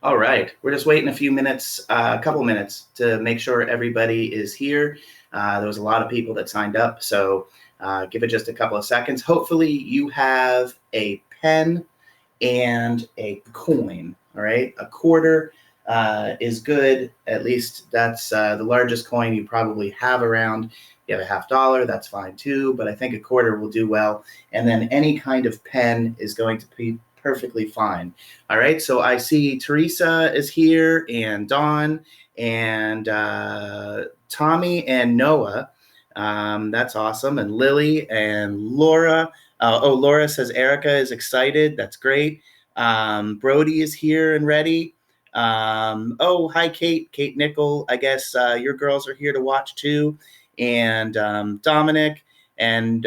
All right, we're just waiting a few minutes, a couple minutes to make sure everybody is here. There was a lot of people that signed up, so give it just a couple of seconds. Hopefully you have a pen and a coin, all right? A quarter is good. At least that's the largest coin you probably have around. If you have a $50, that's fine too, but I think a quarter will do well. And then any kind of pen is going to be perfectly fine. All right, so I see Teresa is here, and Dawn, and Tommy, and Noah. That's awesome. And Lily and Laura. Laura says Erica is excited. That's great. Brody is here and ready. Hi, Kate. Kate Nickel. I guess your girls are here to watch too. And Dominic and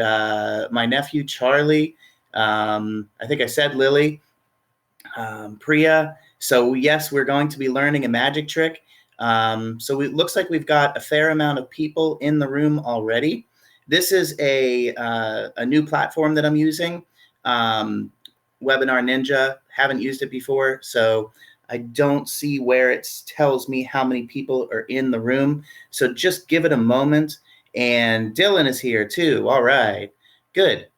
my nephew, Charlie. I think I said Lily. Priya. So yes, we're going to be learning a magic trick. So it looks like we've got a fair amount of people in the room already. This is a new platform that I'm using, Webinar Ninja. Haven't used it before, so I don't see where it tells me how many people are in the room. So just give it a moment. And Dylan is here too. All right, good.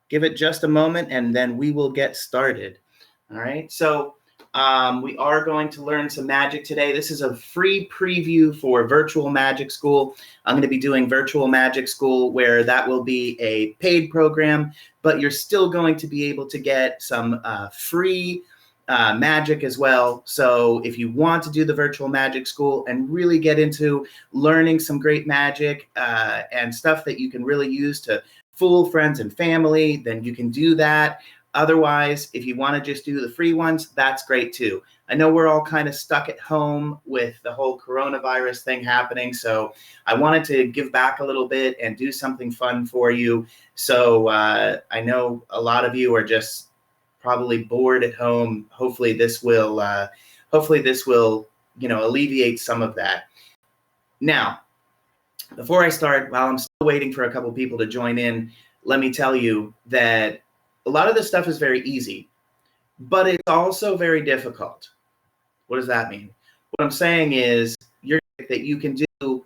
Give it just a moment, and then we will get started. All right, so we are going to learn some magic today. This is a free preview for Virtual Magic School. I'm going to be doing Virtual Magic School, where that will be a paid program, but you're still going to be able to get some free magic as well. So if you want to do the Virtual Magic School and really get into learning some great magic and stuff that you can really use to fool friends and family, then you can do that. Otherwise, if you want to just do the free ones, that's great too. I know we're all kind of stuck at home with the whole coronavirus thing happening, so I wanted to give back a little bit and do something fun for you. So I know a lot of you are just probably bored at home. Hopefully this will alleviate some of that. Now, before I start, while I'm still waiting for a couple people to join in, let me tell you that a lot of this stuff is very easy, but it's also very difficult. What does that mean? What I'm saying is that you can do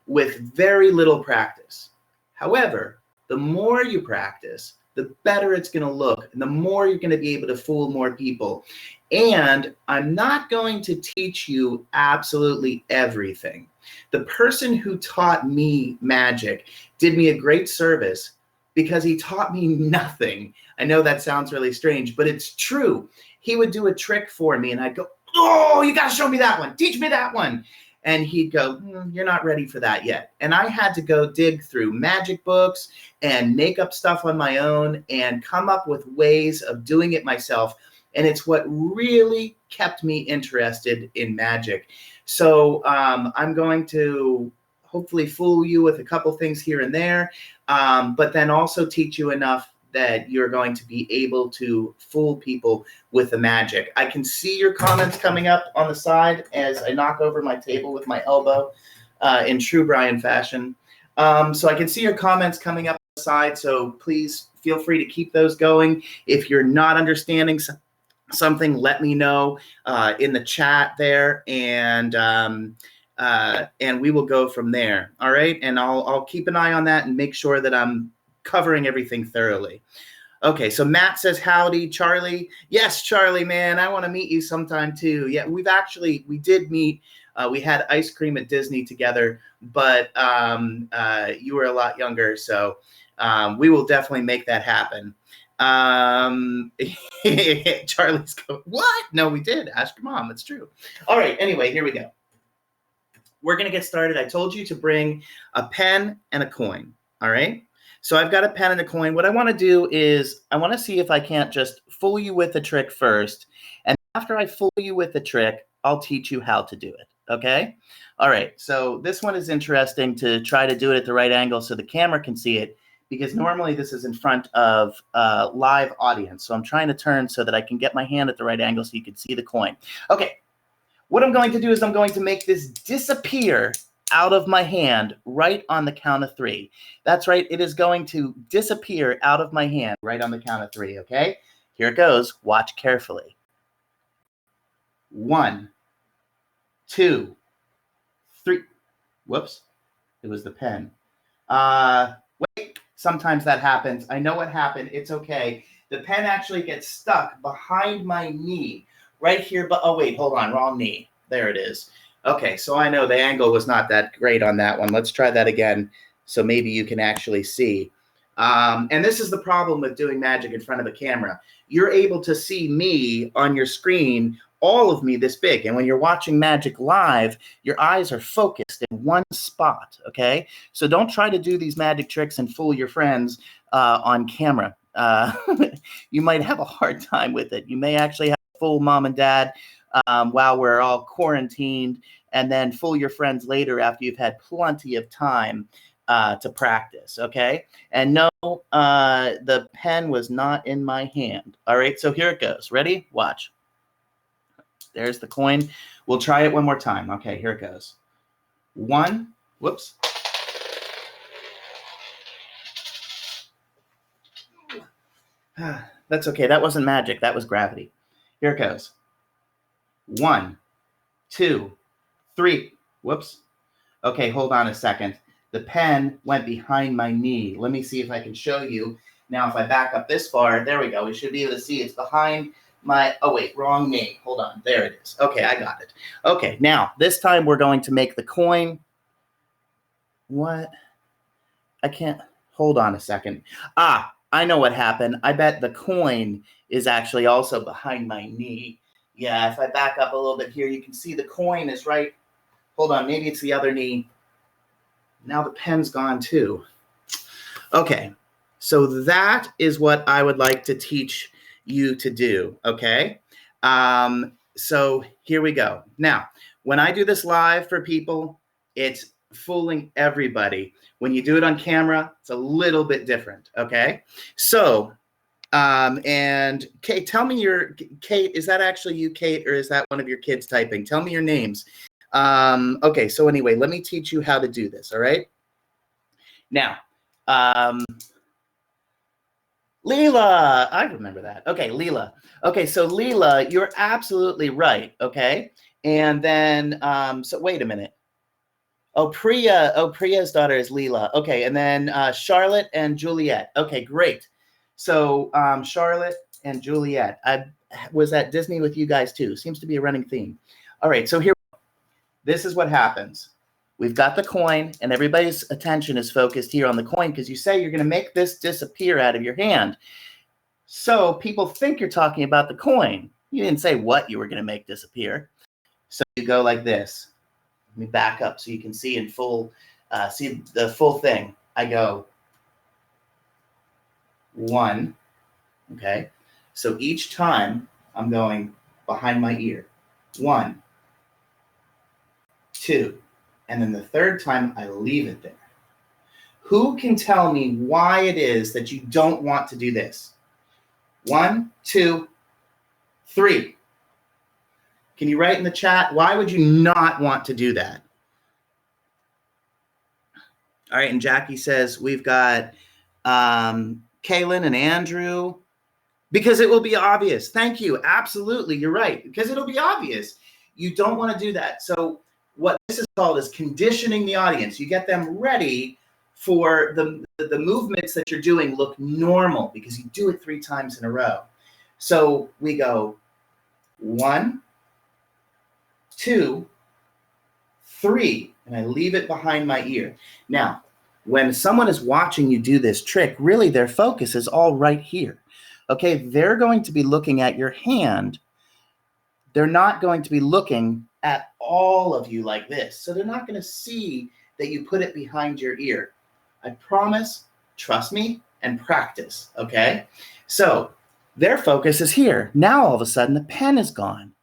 with very little practice. However, the more you practice, the better it's going to look, and the more you're going to be able to fool more people. And I'm not going to teach you absolutely everything. The person who taught me magic did me a great service because he taught me nothing. I know that sounds really strange, but it's true. He would do a trick for me, and I'd go, "Oh, you got to show me that one. Teach me that one." And he'd go, "You're not ready for that yet." And I had to go dig through magic books and make up stuff on my own and come up with ways of doing it myself. And it's what really kept me interested in magic. So I'm going to hopefully fool you with a couple things here and there, but then also teach you enough that you're going to be able to fool people with the magic. I can see your comments coming up on the side as I knock over my table with my elbow in true Brian fashion. So I can see your comments coming up on the side, so please feel free to keep those going. If you're not understanding something, let me know in the chat there, and we will go from there. All right, and I'll keep an eye on that and make sure that I'm covering everything thoroughly. Okay, so Matt says howdy, Charlie. Yes, Charlie, man, I want to meet you sometime too. Yeah, we did meet. We had ice cream at Disney together, but you were a lot younger, so we will definitely make that happen. Charlie's going, what? No, we did. Ask your mom. It's true. All right, anyway, here we go. We're going to get started. I told you to bring a pen and a coin, all right? So I've got a pen and a coin. What I want to do is I want to see if I can't just fool you with the trick first. And after I fool you with the trick, I'll teach you how to do it, okay? All right, so this one is interesting to try to do it at the right angle so the camera can see it, because normally this is in front of a live audience. So I'm trying to turn so that I can get my hand at the right angle so you can see the coin. Okay, what I'm going to do is I'm going to make this disappear out of my hand right on the count of 3. That's right, it is going to disappear out of my hand right on the count of 3, okay? Here it goes. Watch carefully. 1, 2, 3. Whoops. It was the pen. Wait, sometimes that happens. I know what happened. It's okay. The pen actually gets stuck behind my knee right here. But oh, wait, hold on. Wrong knee. There it is. Okay, so I know the angle was not that great on that one. Let's try that again so maybe you can actually see. And this is the problem with doing magic in front of a camera. You're able to see me on your screen, all of me this big. And when you're watching magic live, your eyes are focused in one spot, okay? So don't try to do these magic tricks and fool your friends on camera. You might have a hard time with it. You may actually have to fool mom and dad while we're all quarantined, and then fool your friends later after you've had plenty of time to practice, okay? And no, the pen was not in my hand. All right, so here it goes. Ready? Watch. There's the coin. We'll try it one more time. Okay, here it goes. 1, whoops. That's okay. That wasn't magic. That was gravity. Here it goes. 1, 2, 3. Whoops. Okay, hold on a second. The pen went behind my knee. Let me see if I can show you. Now, if I back up this far, there we go. We should be able to see it's behind my, oh wait, wrong knee. Hold on. There it is. Okay, I got it. Okay, now, this time we're going to make the coin. What? I can't, hold on a second. Ah, I know what happened. I bet the coin is actually also behind my knee. Yeah, if I back up a little bit here, you can see the coin is right. Hold on, maybe it's the other knee. Now the pen's gone too. Okay, so that is what I would like to teach you to do, okay? So here we go. Now, when I do this live for people, it's fooling everybody. When you do it on camera, it's a little bit different, okay? So, and Kate, tell me Kate, is that actually you, Kate, or is that one of your kids typing? Tell me your names. Okay, so anyway, let me teach you how to do this, all right? Now, Leela, I remember that. Okay, Leela. Okay, so Leela, you're absolutely right, okay? And then, so wait a minute. Oh, Priya's daughter is Leela. Okay, and then Charlotte and Juliet. Okay, great. So Charlotte and Juliet. I was at Disney with you guys too. Seems to be a running theme. All right, so here, this is what happens. We've got the coin, and everybody's attention is focused here on the coin because you say you're going to make this disappear out of your hand. So people think you're talking about the coin. You didn't say what you were going to make disappear. So you go like this. Let me back up so you can see in full, see the full thing. I go 1, okay? So each time I'm going behind my ear. 1, 2. And then the third time, I leave it there. Who can tell me why it is that you don't want to do this? 1, 2, 3. Can you write in the chat, why would you not want to do that? All right, and Jackie says, we've got Kaylin and Andrew. Because it will be obvious. Thank you. Absolutely, you're right. Because it'll be obvious. You don't want to do that. So what this is called is conditioning the audience. You get them ready for the movements that you're doing look normal because you do it 3 times in a row. So we go 1, 2, 3, and I leave it behind my ear. Now, when someone is watching you do this trick, really their focus is all right here. Okay, they're going to be looking at your hand. They're not going to be looking at all of you like this. So they're not going to see that you put it behind your ear. I promise, trust me, and practice, okay? So their focus is here. Now, all of a sudden, the pen is gone.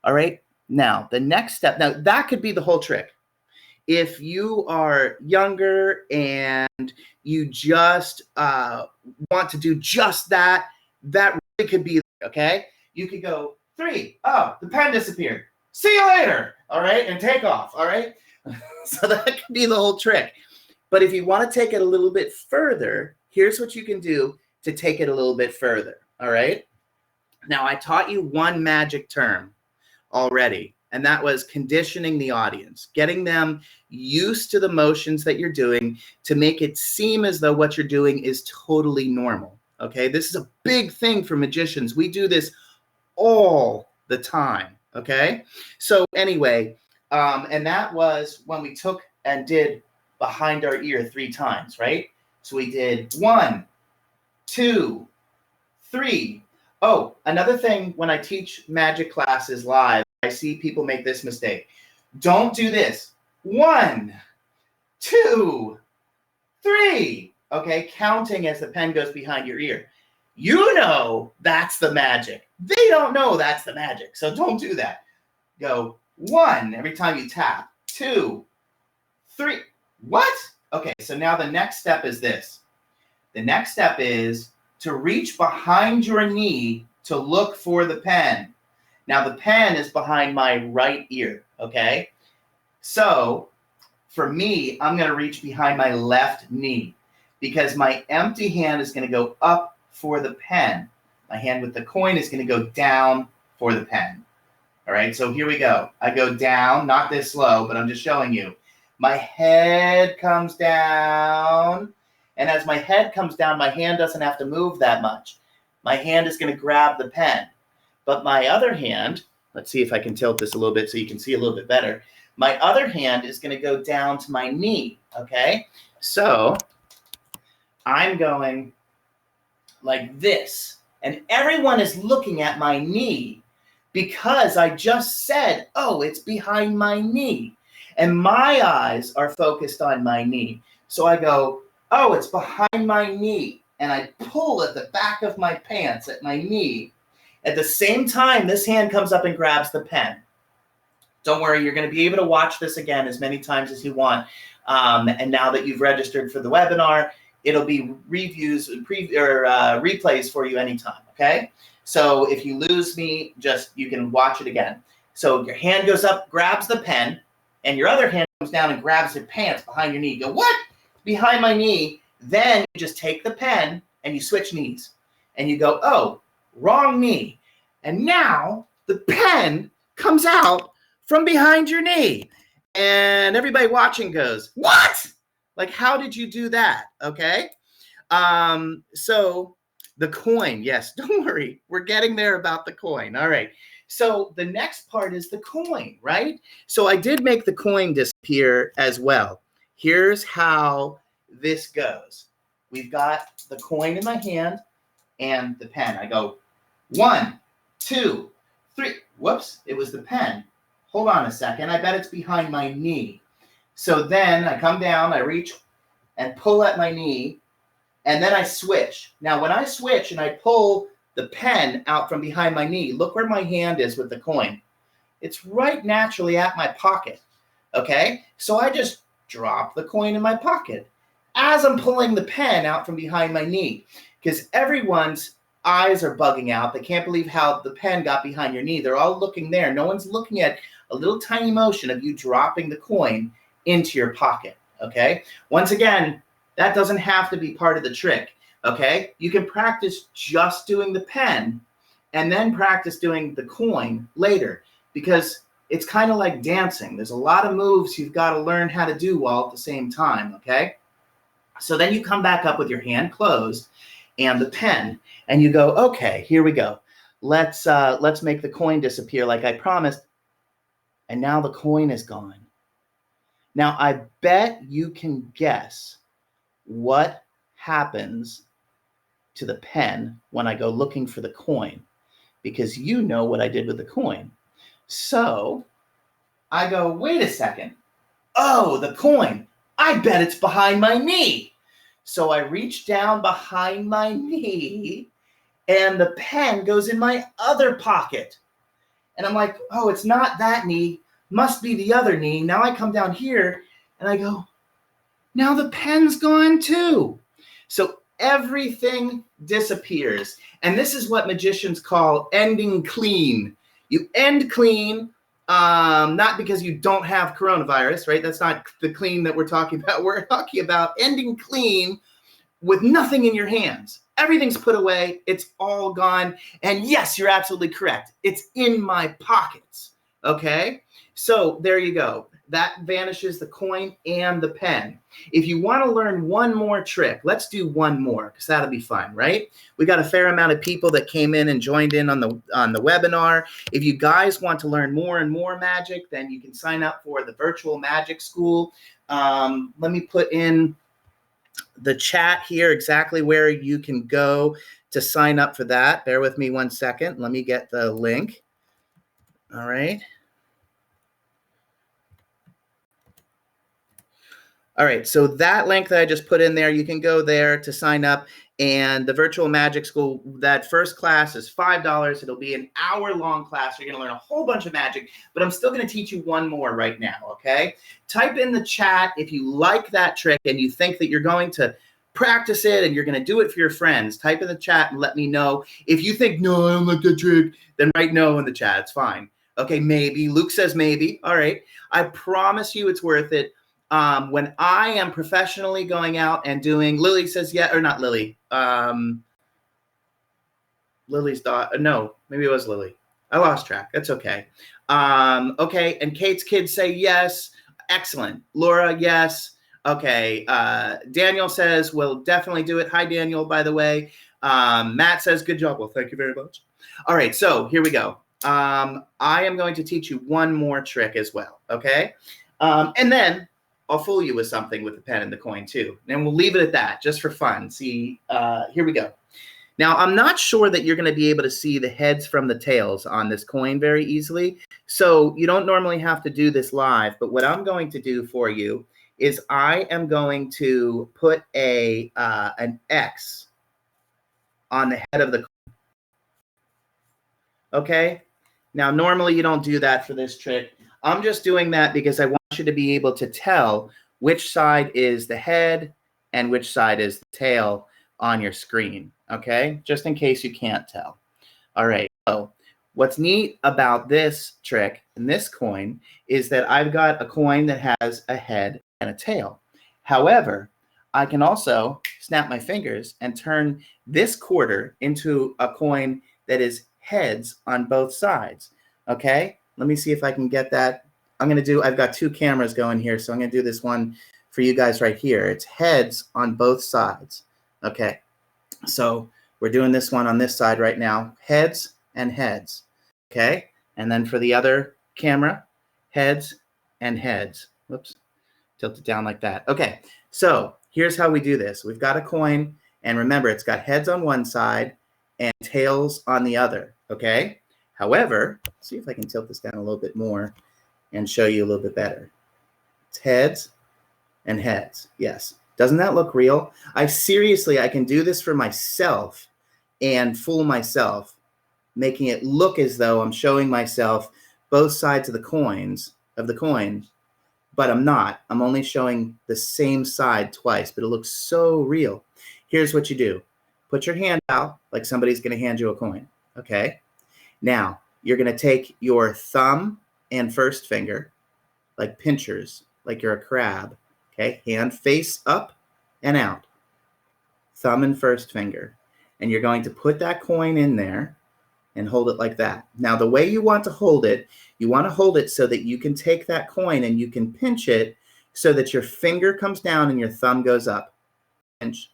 All right? Now, the next step, now that could be the whole trick. If you are younger and you just want to do just that, that really could be, okay? You could go 3. Oh, the pen disappeared. See you later, all right? And take off, all right? So that could be the whole trick. But if you want to take it a little bit further, here's what you can do to take it a little bit further, all right? Now, I taught you one magic term. already. And that was conditioning the audience, getting them used to the motions that you're doing to make it seem as though what you're doing is totally normal. Okay, this is a big thing for magicians. We do this all the time. Okay, so anyway, and that was when we took and did behind our ear 3 times, right? So we did 1, 2, 3. Oh, another thing when I teach magic classes live, I see people make this mistake. Don't do this. 1, 2, 3. Okay, counting as the pen goes behind your ear. You know that's the magic. They don't know that's the magic, so don't do that. Go 1 every time you tap. 2, 3. What? Okay, so now the next step is this. The next step is to reach behind your knee to look for the pen. Now the pen is behind my right ear, okay? So for me, I'm going to reach behind my left knee because my empty hand is going to go up for the pen. My hand with the coin is going to go down for the pen. All right, so here we go. I go down, not this slow, but I'm just showing you. My head comes down, and as my head comes down, my hand doesn't have to move that much. My hand is going to grab the pen. But my other hand, let's see if I can tilt this a little bit so you can see a little bit better. My other hand is going to go down to my knee, okay? So I'm going like this, and everyone is looking at my knee because I just said, oh, it's behind my knee. And my eyes are focused on my knee. So I go, oh, it's behind my knee. And I pull at the back of my pants at my knee. At the same time, this hand comes up and grabs the pen. Don't worry, you're going to be able to watch this again as many times as you want. And now that you've registered for the webinar, it'll be reviews and replays for you anytime, okay? So if you lose me, you can watch it again. So your hand goes up, grabs the pen, and your other hand comes down and grabs your pants behind your knee. You go, what? Behind my knee. Then you just take the pen and you switch knees. And you go, oh, wrong knee. And now the pen comes out from behind your knee. And everybody watching goes, what? Like, how did you do that? Okay. So the coin, yes, don't worry. We're getting there about the coin. All right. So the next part is the coin, right? So I did make the coin disappear as well. Here's how this goes. We've got the coin in my hand and the pen. I go 1, 2, 3. Whoops, it was the pen. Hold on a second. I bet it's behind my knee. So then I come down, I reach and pull at my knee, and then I switch. Now, when I switch and I pull the pen out from behind my knee, look where my hand is with the coin. It's right naturally at my pocket, okay? So I just drop the coin in my pocket as I'm pulling the pen out from behind my knee, because everyone's eyes are bugging out. They can't believe how the pen got behind your knee. They're all looking there. No one's looking at a little tiny motion of you dropping the coin into your pocket, okay? Once again, that doesn't have to be part of the trick, okay? You can practice just doing the pen and then practice doing the coin later, because it's kind of like dancing. There's a lot of moves you've got to learn how to do all at the same time, okay? So then you come back up with your hand closed and the pen, and you go, okay, here we go. Let's make the coin disappear like I promised. And now the coin is gone. Now, I bet you can guess what happens to the pen when I go looking for the coin, because you know what I did with the coin. So I go, wait a second. Oh, the coin. I bet it's behind my knee. So I reach down behind my knee and the pen goes in my other pocket. And I'm like, oh, it's not that knee. Must be the other knee. Now I come down here and I go, now the pen's gone too. So everything disappears. And this is what magicians call ending clean. You end clean, not because you don't have coronavirus, right? That's not the clean that we're talking about. We're talking about ending clean with nothing in your hands. Everything's put away. It's all gone. And yes, you're absolutely correct. It's in my pockets. Okay, so there you go. That vanishes the coin and the pen. If you want to learn one more trick, let's do one more because that'll be fun, right? We got a fair amount of people that came in and joined in on the webinar. If you guys want to learn more and more magic, then you can sign up for the virtual magic school. Let me put in the chat here exactly where you can go to sign up for that. Bear with me 1 second. Let me get the link. All right. All right, so that link that I just put in there, you can go there to sign up. And the virtual magic school, that first class is $5. It'll be an hour-long class. You're going to learn a whole bunch of magic, but I'm still going to teach you one more right now, okay? Type in the chat if you like that trick and you think that you're going to practice it and you're going to do it for your friends. Type in the chat and let me know. If you think, no, I don't like that trick, then write no in the chat. It's fine. Okay, maybe. Luke says maybe. All right. I promise you it's worth it. When I am professionally going out and doing, Lily says, yeah, or not Lily. Lily's daughter. No, maybe it was Lily. I lost track. That's okay. Okay. And Kate's kids say yes. Excellent. Laura, yes. Okay. Daniel says, we'll definitely do it. Hi, Daniel, by the way. Matt says, good job. Well, thank you very much. All right. So here we go. I am going to teach you one more trick as well. Okay. And then I'll fool you with something with the pen and the coin too. And we'll leave it at that just for fun. See, here we go. Now, I'm not sure that you're going to be able to see the heads from the tails on this coin very easily. So you don't normally have to do this live. But what I'm going to do for you is I am going to put an X on the head of the coin. Okay? Now, normally you don't do that for this trick. I'm just doing that because I want you to be able to tell which side is the head and which side is the tail on your screen, okay? Just in case you can't tell. All right, so what's neat about this trick and this coin is that I've got a coin that has a head and a tail. However, I can also snap my fingers and turn this quarter into a coin that is heads on both sides, okay? Let me see if I can get that. I've got two cameras going here, so I'm going to do this one for you guys right here. It's heads on both sides. Okay, so we're doing this one on this side right now. Heads and heads. Okay, and then for the other camera, heads and heads. Whoops, tilt it down like that. Okay, so here's how we do this. We've got a coin, and remember, it's got heads on one side and tails on the other. Okay. However, see if I can tilt this down a little bit more and show you a little bit better. It's heads and heads. Yes. Doesn't that look real? I can do this for myself and fool myself, making it look as though I'm showing myself both sides of the coin, but I'm not. I'm only showing the same side twice, but it looks so real. Here's what you do. Put your hand out like somebody's going to hand you a coin. Okay. Now, you're going to take your thumb and first finger, like pinchers, like you're a crab, okay? Hand face up and out, thumb and first finger. And you're going to put that coin in there and hold it like that. Now, the way you want to hold it, so that you can take that coin and you can pinch it so that your finger comes down and your thumb goes up. Pinch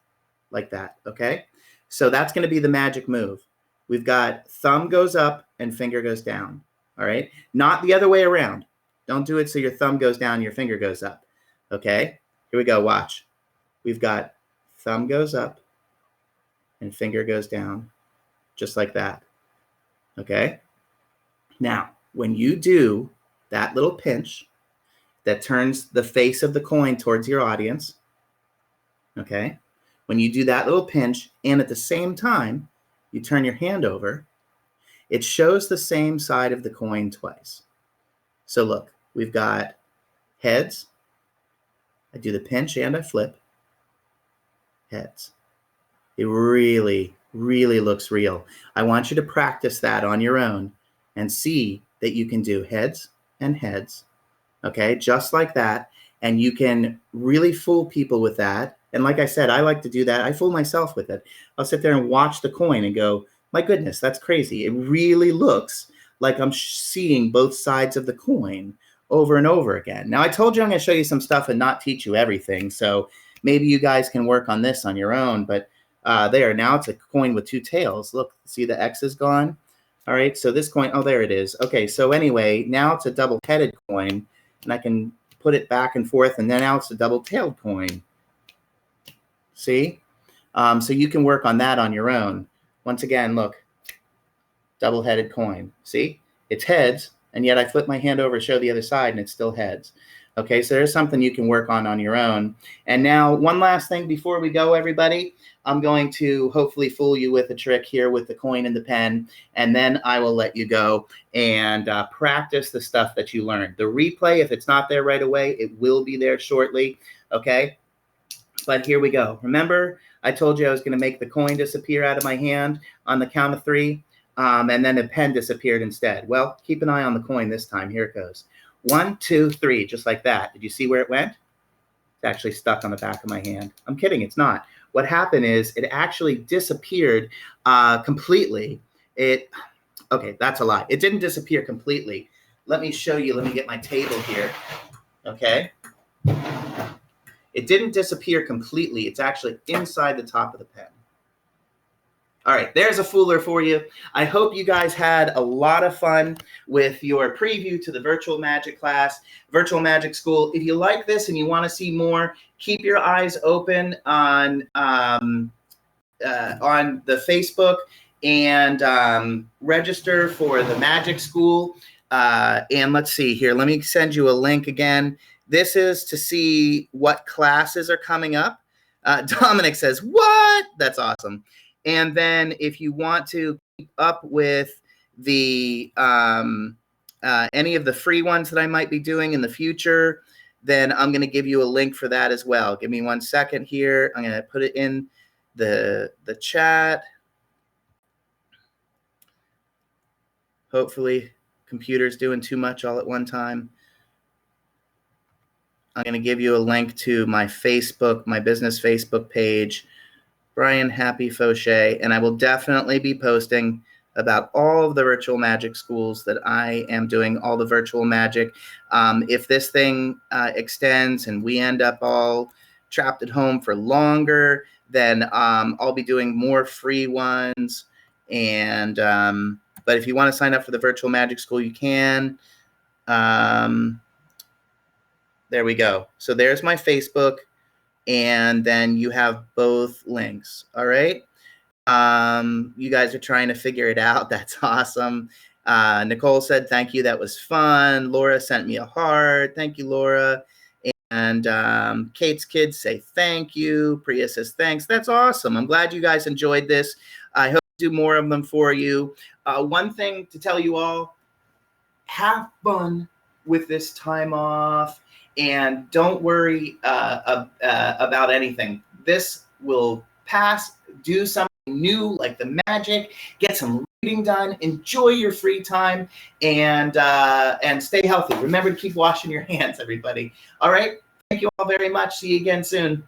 like that, okay? So that's going to be the magic move. We've got thumb goes up and finger goes down, all right? Not the other way around. Don't do it so your thumb goes down and your finger goes up, okay? Here we go, watch. We've got thumb goes up and finger goes down, just like that, okay? Now, when you do that little pinch that turns the face of the coin towards your audience, okay? When you do that little pinch and at the same time, you turn your hand over, it shows the same side of the coin twice. So look, we've got heads. I do the pinch and I flip. Heads. It really, really looks real. I want you to practice that on your own and see that you can do heads and heads, okay, just like that. And you can really fool people with that. And like I said, I like to do that. I fool myself with it. I'll sit there and watch the coin and go, my goodness, that's crazy. It really looks like I'm seeing both sides of the coin over and over again. Now, I told you I'm going to show you some stuff and not teach you everything. So maybe you guys can work on this on your own. But there, now it's a coin with two tails. Look, see the X is gone? All right, so this coin, oh, there it is. Okay, so anyway, now it's a double-headed coin, and I can put it back and forth, and then now it's a double-tailed coin. See? So you can work on that on your own. Once again, look, double-headed coin. See? It's heads, and yet I flip my hand over to show the other side, and it's still heads. Okay, so there's something you can work on your own. And now, one last thing before we go, everybody. I'm going to hopefully fool you with a trick here with the coin and the pen, and then I will let you go and practice the stuff that you learned. The replay, if it's not there right away, it will be there shortly, okay? But here we go. Remember, I told you I was going to make the coin disappear out of my hand on the count of 3, and then the pen disappeared instead. Well, keep an eye on the coin this time. Here it goes. 1, 2, 3, just like that. Did you see where it went? It's actually stuck on the back of my hand. I'm kidding, it's not. What happened is it actually disappeared completely. Okay, that's a lie. It didn't disappear completely. Let me show you. Let me get my table here. Okay. It didn't disappear completely. It's actually inside the top of the pen. All right, there's a fooler for you. I hope you guys had a lot of fun with your preview to the Virtual Magic class, Virtual Magic School. If you like this and you want to see more, keep your eyes open on the Facebook and register for the Magic School. And let's see here. Let me send you a link again. This is to see what classes are coming up. Dominic says, what? That's awesome. And then if you want to keep up with the any of the free ones that I might be doing in the future, then I'm going to give you a link for that as well. Give me 1 second here. I'm going to put it in the chat. Hopefully, computer's doing too much all at one time. I'm going to give you a link to my Facebook, my business Facebook page, Brian Happy Fauché, and I will definitely be posting about all of the virtual magic schools that I am doing, all the virtual magic. If this thing extends and we end up all trapped at home for longer, then I'll be doing more free ones. And but if you want to sign up for the virtual magic school, you can. There we go. So there's my Facebook. And then you have both links. All right. You guys are trying to figure it out. That's awesome. Nicole said, thank you. That was fun. Laura sent me a heart. Thank you, Laura. And Kate's kids say thank you. Priya says thanks. That's awesome. I'm glad you guys enjoyed this. I hope to do more of them for you. One thing to tell you all, have fun with this time off. And don't worry about anything. This will pass. Do something new like the magic. Get some reading done. Enjoy your free time and stay healthy. Remember to keep washing your hands, everybody. All right. Thank you all very much. See you again soon.